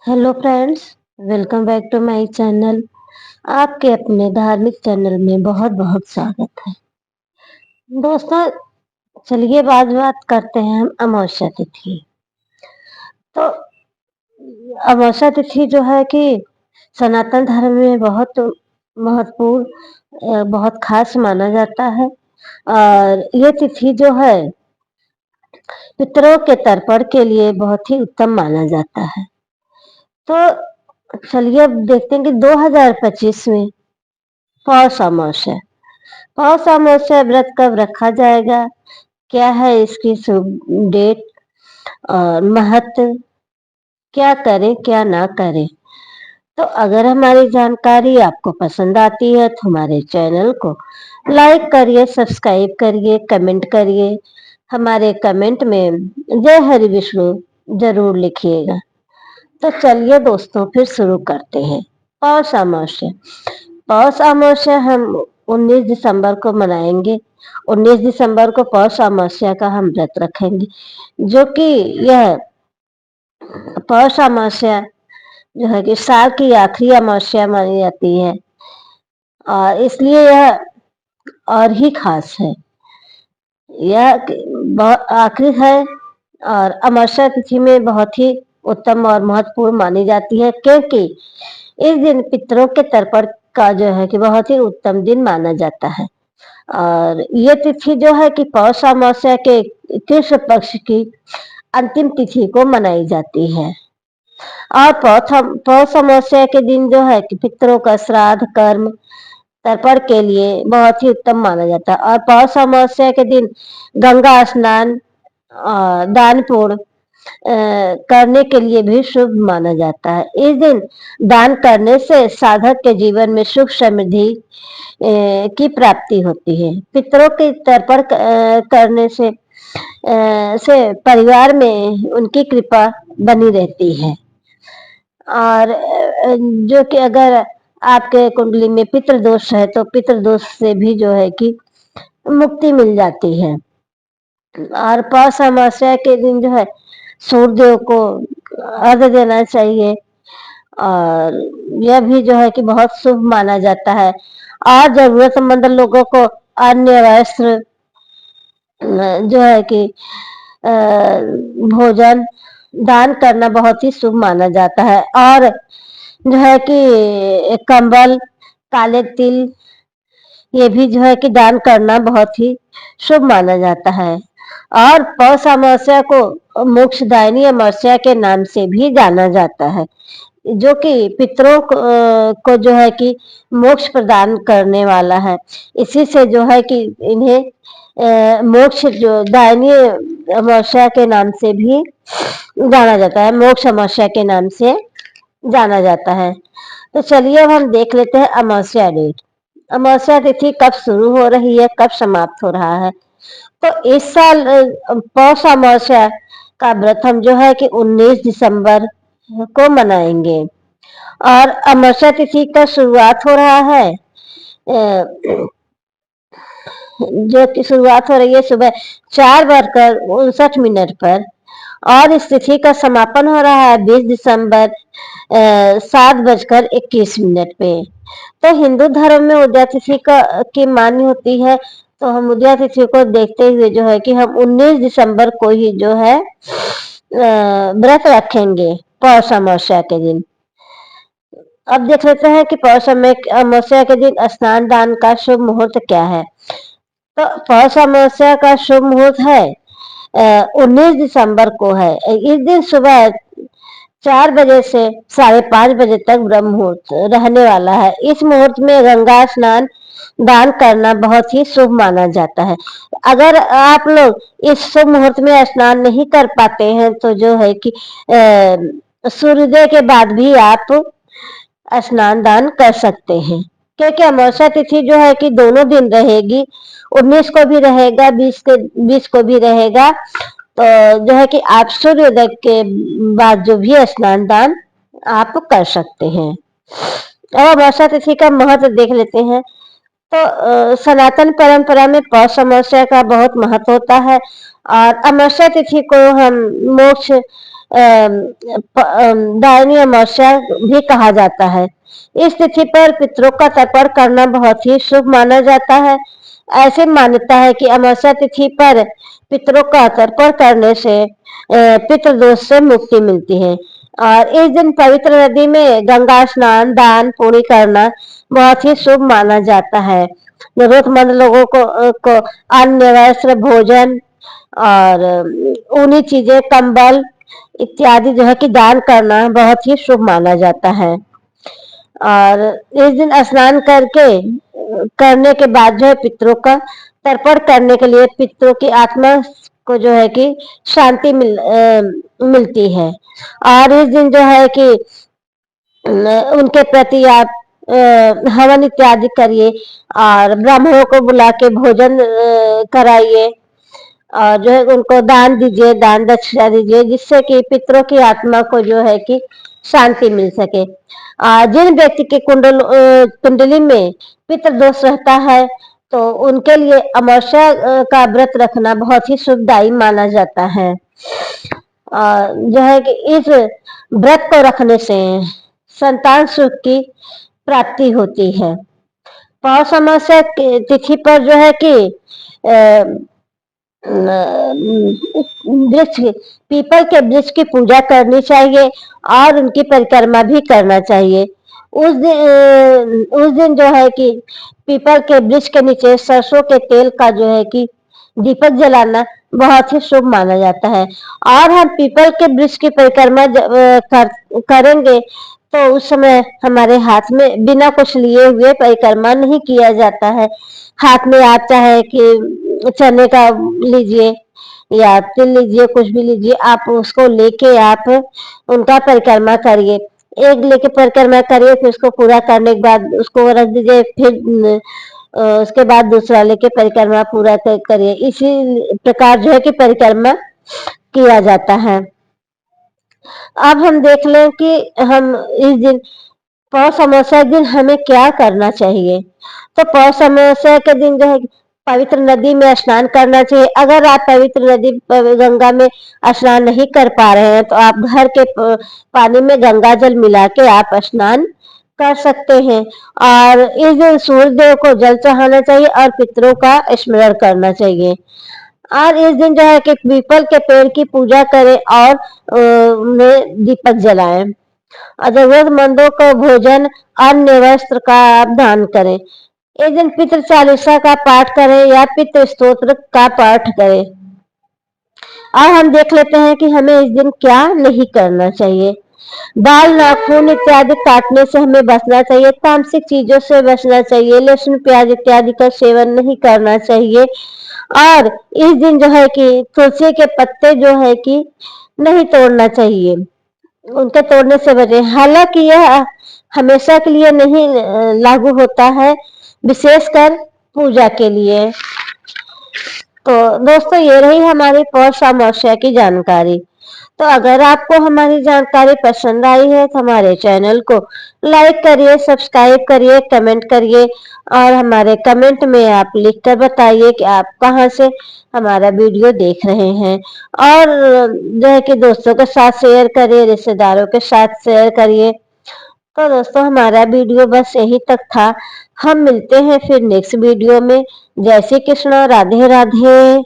Hello friends, welcome back to my channel. आपके अपने धार्मिक चैनल में बहुत बहुत स्वागत है। दोस्तों, चलिए बात करते हैं हम अमावस्या तिथि। तो अमावस्या तिथि जो है कि सनातन धर्म में बहुत महत्वपूर्ण, बहुत खास माना जाता है। और ये तिथि जो है पितरों के तर्पण के लिए बहुत ही उत्तम माना जाता है। तो चलिए अब देखते हैं कि 2025 में पौष अमावस्या पौष अमावस्या व्रत कब रखा जाएगा, क्या है इसकी शुभ डेट और महत्व, क्या करें क्या ना करें। तो अगर हमारी जानकारी आपको पसंद आती है तो हमारे चैनल को लाइक करिए, सब्सक्राइब करिए, कमेंट करिए। हमारे कमेंट में जय हरि विष्णु जरूर लिखिएगा। तो चलिए दोस्तों, फिर शुरू करते हैं। पौष अमावस्या पौष अमावस्या हम 19 दिसंबर को मनाएंगे। 19 दिसंबर को पौष अमावस्या का हम व्रत रखेंगे, जो कि यह पौष अमावस्या जो है कि साल की आखिरी अमावस्या मानी जाती है और इसलिए यह और ही खास है। यह आखिरी है और अमावस्या तिथि में बहुत ही उत्तम और महत्वपूर्ण मानी जाती है, क्योंकि इस दिन पितरों के तर्पण का जो है कि बहुत ही उत्तम दिन माना जाता है। और ये तिथि जो है कि पौष अमावस्या के कृष्ण पक्ष की अंतिम तिथि को मनाई जाती है। और पौष अमावस्या के दिन जो है कि पितरों का श्राद्ध कर्म तर्पण के लिए बहुत ही उत्तम माना जाता है। और पौष अमावस्या के दिन गंगा स्नान दान पुण्य करने के लिए भी शुभ माना जाता है। इस दिन दान करने से साधक के जीवन में सुख समृद्धि की प्राप्ति होती है। पितरों के तर्पण करने से परिवार में उनकी कृपा बनी रहती है। और जो कि अगर आपके कुंडली में पितृदोष है तो पितृदोष से भी जो है कि मुक्ति मिल जाती है। और पौष अमावस्या के दिन जो है सूर्यदेव को अर्घ्य देना चाहिए और यह भी जो है कि बहुत शुभ माना जाता है। और जरूरतमंद लोगों को अन्य वस्त्र जो है कि भोजन दान करना बहुत ही शुभ माना जाता है। और जो है कि कंबल, काले तिल, ये भी जो है कि दान करना बहुत ही शुभ माना जाता है। और पौष अमावस्या को मोक्षदायिनी अमावस्या के नाम से भी जाना जाता है, जो कि पितरों को जो है कि मोक्ष प्रदान करने वाला है। इसी से जो है कि इन्हें मोक्ष जो दायिनी अमावस्या के नाम से भी जाना जाता है, मोक्ष अमावस्या के नाम से जाना जाता है। तो चलिए अब हम देख लेते हैं अमावस्या डेट। अमावस्या तिथि कब शुरू हो रही है, कब समाप्त हो रहा है। तो इस साल पौष अमावस्या का व्रत हम जो है कि 19 दिसंबर को मनाएंगे। और अमावस्या तिथि का शुरुआत हो रहा है जो कि शुरुआत हो रही है सुबह 4:59 पर। और इस तिथि का समापन हो रहा है 20 दिसंबर 7:21 पे। तो हिंदू धर्म में उदया तिथि की मान्य होती है। तो हम उदया तिथि को देखते हुए जो है कि हम 19 दिसंबर को ही जो है व्रत रखेंगे पौष अमावस्या के दिन। अब देख लेते हैं कि पौष अमावस्या के दिन स्नान दान का शुभ मुहूर्त क्या है। तो पौष अमावस्या का शुभ मुहूर्त है 19 दिसंबर को है। इस दिन सुबह 4 बजे से 5:30 बजे तक ब्रह्म मुहूर्त रहने वाला है। इस मुहूर्त में गंगा स्नान दान करना बहुत ही शुभ माना जाता है। अगर आप लोग इस शुभ मुहूर्त में स्नान नहीं कर पाते हैं तो जो है कि सूर्योदय के बाद भी आप स्नान दान कर सकते हैं, क्योंकि अमावस्या तिथि जो है कि दोनों दिन रहेगी। 19 को भी रहेगा, 20 को भी रहेगा। तो जो है कि आप सूर्योदय के बाद जो भी स्नान दान आप कर सकते हैं। और अमावस्या तिथि का महत्व देख लेते हैं। तो सनातन परंपरा में पौष अमावस्या का बहुत महत्व होता है। और अमावस्या तिथि को हम मोक्ष दायनी अमावस्या भी कहा जाता है। इस तिथि पर पितरों का तर्पण करना बहुत ही शुभ माना जाता है। ऐसे मान्यता है कि अमावस्या तिथि पर पितरों का तर्पण करने से पितृदोष से मुक्ति मिलती है। और इस दिन पवित्र नदी में गंगा स्नान, दान पुण्य करना बहुत ही शुभ माना जाता है। जरूरतमंद लोगों को अन्न, वस्त्र, भोजन और ऊनी चीजें, कंबल इत्यादि जो है कि दान करना बहुत ही शुभ माना जाता है। और इस दिन स्नान करने के बाद जो है पितरों का तर्पण करने के लिए पितरों की आत्मा को जो है कि शांति मिलती है। और इस दिन जो है कि उनके प्रति आप हवन इत्यादि करिए और ब्राह्मणों को बुला के भोजन कराइए और जो है उनको दान दीजिए, दान दक्षिणा दीजिए, जिससे कि पितरों की आत्मा को जो है कि शांति मिल सके। जिन व्यक्ति के कुंडली में पितृ दोष रहता है तो उनके लिए अमावस्या का व्रत रखना बहुत ही शुभदायी माना जाता है। जो है कि इस व्रत को रखने से संतान सुख की प्राप्ति होती है। पौष अमावस्या तिथि पर जो है कि वृक्ष, पीपल के वृक्ष की पूजा करनी चाहिए और उनकी परिक्रमा भी करना चाहिए। उस दिन जो है कि पीपल के वृक्ष के नीचे सरसों के तेल का जो है कि दीपक जलाना बहुत ही शुभ माना जाता है। और हम पीपल के वृक्ष की परिक्रमा करेंगे तो उस समय हमारे हाथ में बिना कुछ लिए हुए परिक्रमा नहीं किया जाता है। हाथ में आप चाहे कि चने का लीजिए या तिल लीजिए, कुछ भी लीजिए, आप उसको लेके आप उनका परिक्रमा करिए। एक लेके परिक्रमा करिए, फिर उसको पूरा करने के बाद उसको रख दीजिए, फिर उसके बाद दूसरा लेके परिक्रमा पूरा करिए। इसी प्रकार जो है कि परिक्रमा किया जाता है। अब हम देख लें कि हम इस दिन पौष अमावस्या के दिन हमें क्या करना चाहिए। तो पौष अमावस्या के दिन जो है पवित्र नदी में स्नान करना चाहिए। अगर आप पवित्र नदी गंगा में स्नान नहीं कर पा रहे हैं तो आप घर के पानी में गंगा जल मिला के आप स्नान कर सकते हैं। और इस दिन सूर्य देव को जल चढ़ाना चाहिए और पितरों का स्मरण करना चाहिए। और इस दिन जो है कि पीपल के पेड़ की पूजा करें और उन्हें दीपक जलाएं और जरूरतमंदों को भोजन, अन्न, वस्त्र का आप दान करें। इस दिन पितृ चालीसा का पाठ करें या पितृ स्तोत्र का पाठ करें। और हम देख लेते हैं कि हमें इस दिन क्या नहीं करना चाहिए। बाल, नाखून इत्यादि काटने से हमें बचना चाहिए। तामसिक चीजों से बचना चाहिए। लहसुन, प्याज इत्यादि का सेवन नहीं करना चाहिए। और इस दिन जो है कि तुलसी के पत्ते जो है कि नहीं तोड़ना चाहिए, उनके तोड़ने से बचे। हालांकि यह हमेशा के लिए नहीं लागू होता है, विशेषकर पूजा के लिए। तो दोस्तों, ये रही हमारी पौष अमावस्या की जानकारी। तो अगर आपको हमारी जानकारी पसंद आई है तो हमारे चैनल को लाइक करिए, सब्सक्राइब करिए, कमेंट करिए और हमारे कमेंट में आप लिखकर बताइए कि आप कहां से हमारा वीडियो देख रहे हैं। और जो है कि दोस्तों के साथ शेयर करिए, रिश्तेदारों के साथ शेयर करिए। तो दोस्तों, हमारा वीडियो बस यही तक था। हम मिलते हैं फिर नेक्स्ट वीडियो में। जय श्री कृष्ण, राधे राधे।